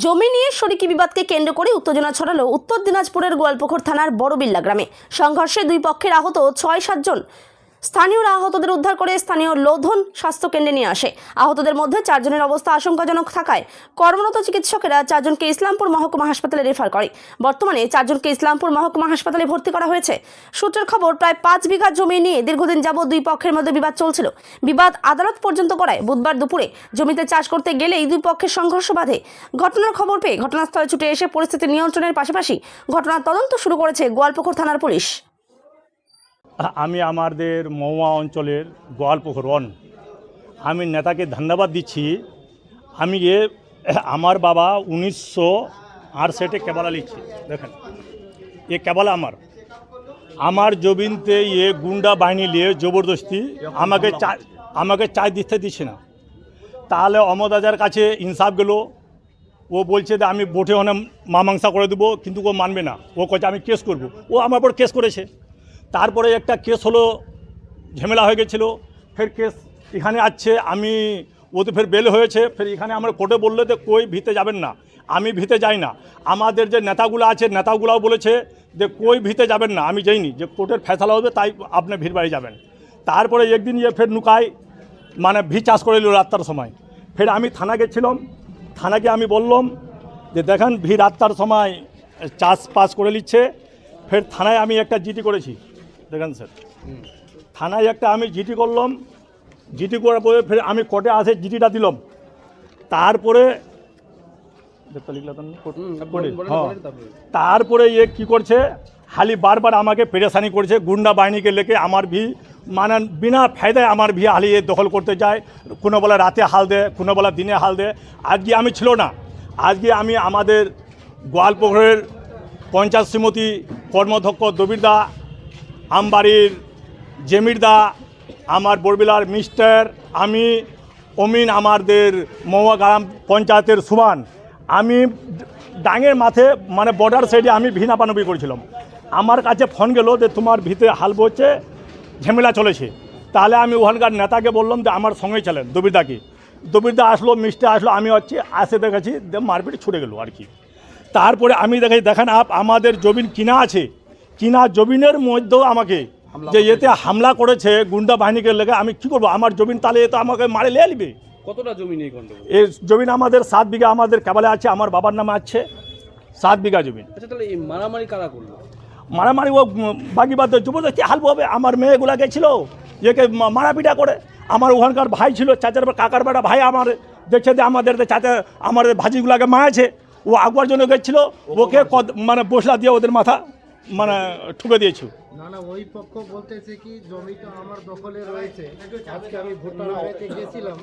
জমি নিয়ে শরিকি বিবাদকে কেন্দ্র করে উত্তেজনা ছড়ালো উত্তর দিনাজপুরের গোয়ালপুকুর থানার বড়বিল্লা গ্রামে। সংঘর্ষে দুই পক্ষের আহত ৬-৭ জন। স্থানীয়রা আহতদের উদ্ধার করে স্থানীয় লোধন স্বাস্থ্য কেন্দ্রে নিয়ে আসে। আহতদের মধ্যে ৪ জনের অবস্থা আশঙ্কাজনক থাকায় কর্মরত চিকিৎসকেরা ৪ জনকে ইসলামপুর মহকুমা হাসপাতালে রেফার করে। বর্তমানে ৪ জনকে ইসলামপুর মহকুমা হাসপাতালে ভর্তি করা হয়েছে। সূত্রের খবর, প্রায় ৫ বিঘা জমি নিয়ে দীর্ঘদিন যাবৎ দুই পক্ষের মধ্যে বিবাদ চলছিল। বিবাদ আদালত পর্যন্ত করায় বুধবার দুপুরে জমিতে চাষ করতে গেলেই দুই পক্ষের সংঘর্ষ বাধে। ঘটনার খবর পেয়ে ঘটনাস্থলে ছুটে এসে পরিস্থিতি নিয়ন্ত্রণের পাশাপাশি ঘটনার তদন্ত শুরু করেছে গোয়ালপুকুর থানার পুলিশ। আমি আমাদের মহুয়া অঞ্চলের গোয়ালপুকুর আমি নেতাকে ধন্যবাদ দিচ্ছি। আমি আমার বাবা 1968 কেবালা লিখছি, দেখেন এ কেবালা আমার জমিনতে গুন্ডা বাহিনী নিয়ে জবরদস্তি আমাকে চাই দিতে দিচ্ছে না। তাহলে অমদাজার কাছে ইনসাফ গেল, ও বলছে যে আমি বোটে অনেক মাংসা করে দেবো, কিন্তু ও মানবে না। ও কচ্ছে আমি কেস করব। ও আমার উপর কেস করেছে। তারপরে একটা কেস হলো, ঝামেলা হয়ে গেছিলো, ফের কেস এখানে আসছে। ও তো ফের বেল হয়েছে। ফের এখানে আমরা কোর্টে বললে যে কই ভিতে যাবেন না, আমি ভিতে যাই না। আমাদের যে নেতাগুলো আছে, নেতাগুলাও বলেছে যে কই ভিতে যাবেন না, আমি যাইনি, যে কোর্টের ফেসলা হবে তাই আপনি ভিড় বাড়ি যাবেন। তারপরে একদিন ফের নুকাই ভি চাষ করে নিল রাত্তার সময়। ফের আমি থানা গেছিলাম। থানাকে আমি বললাম যে দেখেন ভি রাত্তার সময় চাষ করে নিচ্ছে। ফের থানায় আমি একটা জিডি করেছি, দেখেন স্যার, থানায় একটা আমি জিডি করলাম। জিডি করার পরে ফের আমি কোর্টে আসে জিডিটা দিলাম। তারপরে তারপরে কি করছে, খালি বারবার আমাকে পেরেশানি করছে। গুন্ডা বাহিনীকে লেকে আমার ভি বিনা ফায়দায় আমার ভি হালি দখল করতে যায়। কোনো বলে রাতে হাল দেয়, কোনো বলে দিনে হাল দেয়। আজকে আমি ছিল না, আজকে আমি আমাদের গোয়ালপুকুরের পঞ্চায়েত শ্রীমতী কর্মধ্যক্ষ দবিরদা, আমবাড়ির জেমিরদা, আমার বড়বিলার মিস্টার, আমি অমিন, আমাদের মহুয়া গ্রাম পঞ্চায়েতের সুমান, আমি ডাঙের মাঠে বর্ডার সাইডে আমি ভি নাপানবি করেছিলাম। আমার কাছে ফোন গেল যে তোমার ভিতে হাল বইছে, ঝামেলা চলেছে। তাহলে আমি ওখানকার নেতাকে বললাম যে আমার সঙ্গে চলেন, দবিরদা আসলো, মিস্টার আসলো, আমি আসে দেখেছি মারপিট ছুটে গেল আর কি। তারপরে আমি দেখেন আমাদের জমিন কিনা আছে, কিনা জমিনের মধ্যেও আমাকে যে এতে হামলা করেছে গুন্ডা বাহিনীকে লেগে, আমি কি করব? আমার জমিন তাহলে তো আমাকে মারে লিয়ে নিবে। কতটা জমি নেই গন্ডগোল? এই জমিন আমাদের 7 বিঘা আমাদের কেবলে আছে, আমার বাবার নামে আছে 7 বিঘা জমিন। আচ্ছা, তাহলে এই মারামারি কারা করলো? মারামারি ও বাগিবাদ জবরদস্তি হালবো হবে। আমার মেয়েগুলা গেছিল একে মারাপিটা করে। আমার ওখানকার ভাই ছিল, চাচার কাকার বেটা ভাই, আমার দেখছে যে আমাদের চাচা আমাদের ভাজিগুলাকে মারাছে। ও আগুয়ার জন্য গেছিল, ওকে বসলা দিয়ে ওদের মাথা ঠুকে দিয়েছি। না না, ওই পক্ষ বলতেছে কি জমিটা আমার দখলে রয়েছে। আজকে আমি ভোটার হতে গেছিলাম।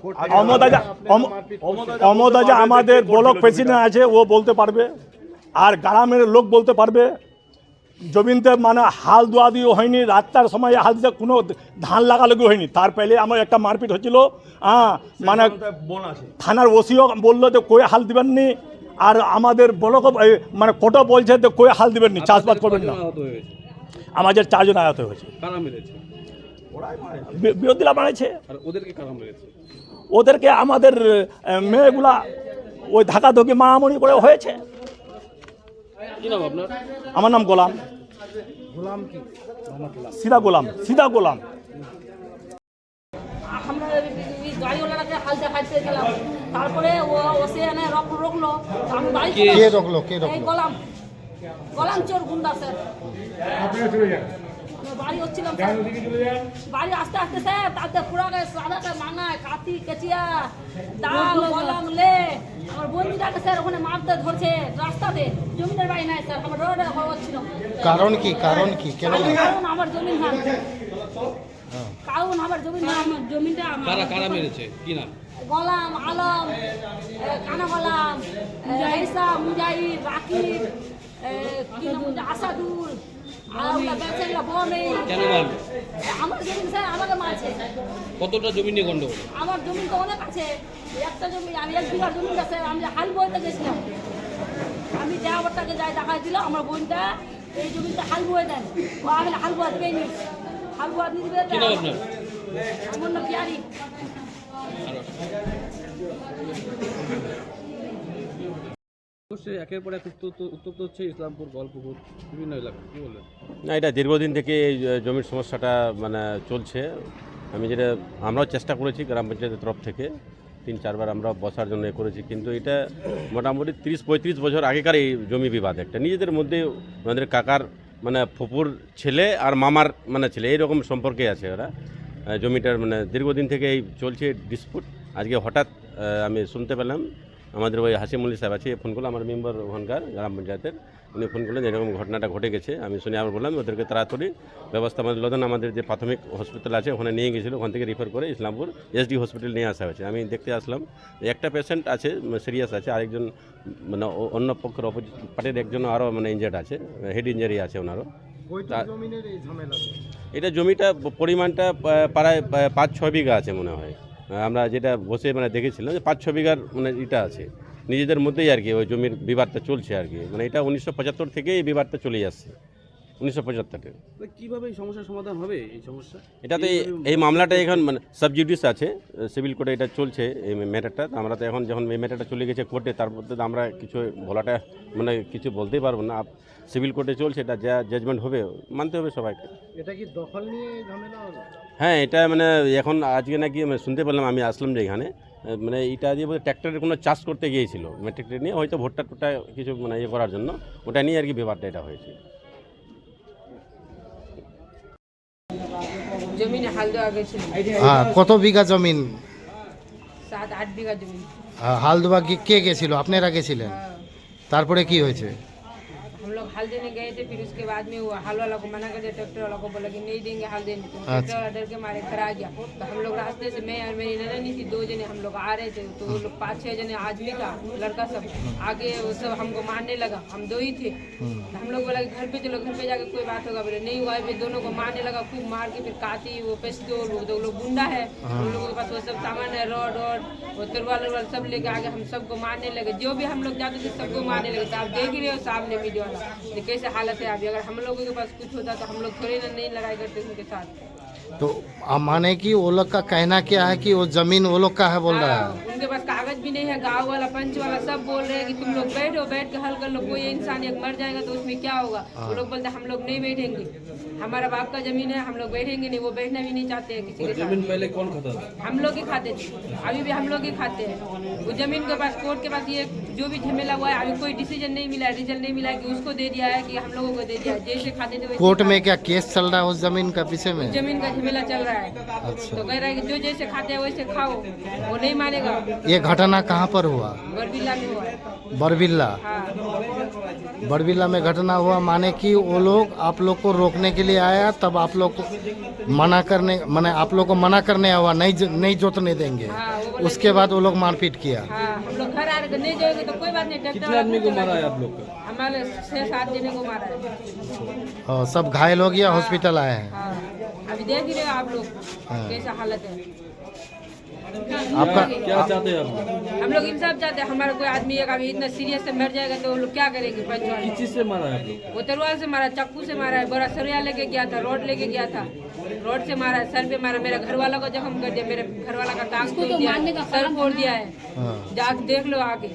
অমদাজা আমাদের ব্লক প্রেসিডেন্ট আছে, ও বলতে পারবে। আর গ্রামের লোক বলতে পারবে। জমিনতে হাল দোয়া দিয়ে হয়নি, রাতটার সময় হাল দিতে কোনো ধান লাগালাগি হয়নি। তার পেলে আমার একটা মারপিট হচ্ছিল। থানার ওসিও বললো যে কই হাল দিবেননি, আর আমাদের ব্লক কোর্টও বলছে যে কই হাল দিবেননি, চাষবাস করবেন না। আমাদের 4 জন আহত হয়েছে। বিরোধীরা মারেছে। ওদেরকে আমাদের মেয়েগুলা ওই ধাকাধকি মারামারি করে হয়েছে। আমার নাম গোলাম, সিধা গোলাম। তারপরে রোকলো, গোলাম চোর গুন্ডা স্যার। বাড়ি হচ্ছিলাম, বাড়ি আস্তে আস্তে স্যার, তাতে পুরা সাদাকে মাঙায়, কাতি কেচিয়া দাল গোলাম লে আমার বন্ধুটাকে স্যার ওখানে মারতে ধরছে রাস্তাতে। জমিনের বাড়ি নাই স্যার, আমার রোডে হচ্ছিল। কারণ কি কেন? কারণ আমার জমিন ধান, কারণ আমার জমিন, আমার জমিনটা কারা মেরেছে কি নাম? গোলাম আলম, কানা গোলাম, ঈসা, মুজাহিদ, রাকিব, আসাদুল, আমার জমি স্যার আমাকে মারছে। কতটা জমি নিয়ে গন্ডগোল? আমার জমি তো অনেক আছে, একটা জমি, আমি 1 বিঘা জমি আছে। আমি হাল বইতে গেছিলাম, আমি ড্রাইভারটাকে যাই দেখাই দিল আমার বোনটা এই জমিটা হাল বয়ে দেন। ও আমি হাল বোয়া দিবেনি, হাল বোয়া দিয়ে দিবে। আমার নাম পিয়ারি। অবশ্যই একের পর এক উত্তপ্ত হচ্ছে ইসলামপুর গোয়ালপুকুর বিভিন্ন এলাকা, কি বলবেন? না, এটা দীর্ঘদিন থেকে এই জমির সমস্যাটা মানে চলছে। আমরাও চেষ্টা করেছি গ্রাম পঞ্চায়েতের তরফ থেকে 3-4 বার আমরা বসার জন্য করেছি, কিন্তু এটা মোটামুটি 30-35 বছর আগেকার এই জমি বিবাদ, একটা নিজেদের মধ্যে আমাদের কাকার মানে ফুপুর ছেলে আর মামার মানে ছেলে এইরকম সম্পর্কে আছে ওরা। জমিটার মানে দীর্ঘদিন থেকে এই চলছে ডিসপুট। আজকে হঠাৎ আমি শুনতে পেলাম, আমাদের ওই হাসিমুল্লি সাহেব আছে, ফোন করলো আমার মেম্বার ওখানকার গ্রাম পঞ্চায়েতের, উনি ফোন করলেন এরকম ঘটনাটা ঘটে গেছে। আমি শুনে আবার বললাম ওদেরকে তাড়াতাড়ি ব্যবস্থা, আমাদের লোধন আমাদের যে প্রাথমিক হসপিটাল আছে ওখানে নিয়ে গেছিলো, ওখান থেকে রেফার করে ইসলামপুর SD হসপিটাল নিয়ে আসা হয়েছে। আমি দেখতে আসলাম একটা পেশেন্ট আছে সিরিয়াস আছে, আরেকজন মানে অন্য পক্ষের অপোজিট পার্টির একজন আরও মানে ইনজার্ড আছে, হেড ইঞ্জারি আছে ওনারও। জমিনের এই ঝামেলা এটা জমিটা পরিমাণটা প্রায় 5-6 বিঘা আছে মনে হয়। আমরা যেটা বসে মানে দেখেছিলাম যে 5-6 বিঘার মানে এটা আছে নিজেদের মধ্যেই আর কি, ওই জমির বিবাদটা চলছে আর কি। মানে এটা 1975 থেকে এই বিবাদটা চলে যাচ্ছে, 1975 থেকে। কিভাবে এই সমস্যার সমাধান হবে এই সমস্যা? এটাতে এই মামলাটা এখন মানে সাবজুডিস আছে, সিভিল কোর্টে এটা চলছে এই ম্যাটারটা। আমরা তো এখন যখন এই ম্যাটারটা চলে গেছে কোর্টে, তার মধ্যে তো আমরা কিছু বলাটা মানে কিছু বলতেই পারবো না। সিভিল কোর্টে চলছে, এটা যা জাজমেন্ট হবে মানতে হবে সবাইকে। এটা কি দখল নিয়ে ঝামেলা হবে? হ্যাঁ, এটা মানে এখন আজকে নাকি শুনতে পেলাম, আমি আসলাম যে এখানে মানে এটা দিয়ে বোধহয় ট্র্যাক্টরের কোনো চাষ করতে গিয়েছিল, মানে ট্র্যাক্টর নিয়ে হয়তো ভুট্টা টুট্টা কিছু মানে ইয়ে করার জন্য, ওটা নিয়ে আর কি ব্যাপারটা এটা হয়েছে। জমিনে হাল দেওয়া গেছিল, হ্যাঁ, কত বিঘা জমিন 7-8 বিঘা জমি। হাল দেওয়া কে গেছিল? আপনারা গেছিলেন? তারপরে কি হয়েছে? हम लोग हल देने गए थे, फिर उसके बाद में वो हल वाला को मना कर दिया, ट्रैक्टर वाला को बोला कि नहीं देंगे हल देने। तो ट्रैक्टर वाला डर के मारे घर आ गया। तो हम लोग रास्ते से, मैं और मेरी नननी थी, 2 जने हम लोग आ रहे थे। तो वो लोग 5-6 जने आदमी था, लड़का सब आगे, वो सब हमको मारने लगा। हम 2 ही थे। तो हम लोग बोला कि घर पे चलो, घर पे जाके कोई बात होगा। बोले नहीं हुआ। फिर दोनों को मारने लगा, खूब मार के फिर काटी, वो पिस्तौल, वो 2 लोग गुंडा है, उन लोगों के पास वो सब सामान है, रॉड वो तलवार सब लेके आगे हम सबको मारने लगे। जो भी हम लोग जाते थे सबको मारने लगे। तो आप देख ही रहे हो सामने वीडियो वाला, ये कैसे हालत है अभी। अगर हम लोगों के पास कुछ होता तो हम लोग थोड़ी ना नहीं लड़ाई करते उनके साथ। तो माने कि वो लोग का कहना क्या है कि वो जमीन वो लोग का है बोल रहा है? उनके पास कागज भी नहीं है। गांव वाला, पंच वाला सब बोल रहे हैं कि तुम लोग बैठो, बैठ के हल कर लो। कोई इंसान एक मर जाएगा तो उसमें क्या होगा? वो लोग बोलते हैं हम लोग नहीं बैठेंगे, हमारा बाप का जमीन है, हम लोग बैठेंगे नहीं। वो बैठना भी नहीं चाहते हैं किसी के जमीन साथ। पहले कौन खाता था? हम लोग ही खाते थे, अभी भी हम लोग ही खाते हैं। वो जमीन के पास, कोर्ट के पास ये जो भी झमेला हुआ है, अभी कोई डिसीजन नहीं मिला है, रिजल्ट नहीं मिला है कि उसको दे दिया है कि हम लोगों को दे दिया है। जैसे खाते थे वैसे कोर्ट में खाते। क्या केस चल रहा है उस जमीन का विषय में? जमीन का झमेला चल रहा है। अच्छा। तो कह रहा है कि जो जैसे खाते हैं वैसे खाओ, वो नहीं मानेगा। ये घटना कहाँ पर हुआ? बरबिल्ला में हुआ है। बरबिल्ला? हाँ, बरबिल्ला में घटना हुआ, माने कि वो लोग आप लोग को रोकने के लिए आया, तब आप लोग को मना करने, माने आप लोग को मना करने हुआ, नहीं जोतने देंगे। हाँ, वो बोला उसके बाद वो लोग मारपीट किया। हाँ, हम लोग घर आ रहे थे, नहीं जाओगे तो कोई बात नहीं। ट्रैक्टर कितने आदमी को मारा है आप लोग का? हमारे 6-7 जने को मारा है। और सब घायल हो गया, हॉस्पिटल आए हैं। हाँ, अभी देख ही रहे हो आप लोग हाँ। कैसा हालत है। आपका क्या चाहते हैं आप लोग? हम लोग इंसाफ चाहते हैं। हमारा कोई आदमी एक अभी इतना सीरियस से मर जाएगा तो वो लोग क्या करेंगे? पंच वाले किस चीज से मारा है आप लोग? वो तलवार से मारा, चाकू से मारा है, बड़ा सरिया लेके गया था, रॉड लेके गया था, रॉड से मारा है, सर पे मारा। मेरा घर वाला को जख्म कर दिया, मेरे घर वाला का टांग तोड़ दिया, सर फोड़ दिया है। हाँ। जाके देख लो आगे,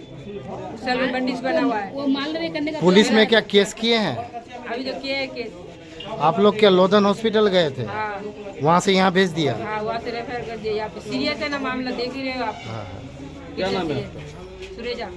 सर में बंदिश बना हुआ है। पुलिस में क्या केस किए हैं? अभी तो किए है केस। आप लोग क्या लोधन हॉस्पिटल गए थे? हाँ वहाँ से यहाँ भेज दिया? हाँ, वहाँ से रेफर कर दिया। यहाँ पे सीरियस है ना मामला, देख ही रहे हो आप। हाँ। क्या नाम है? सुरेजा।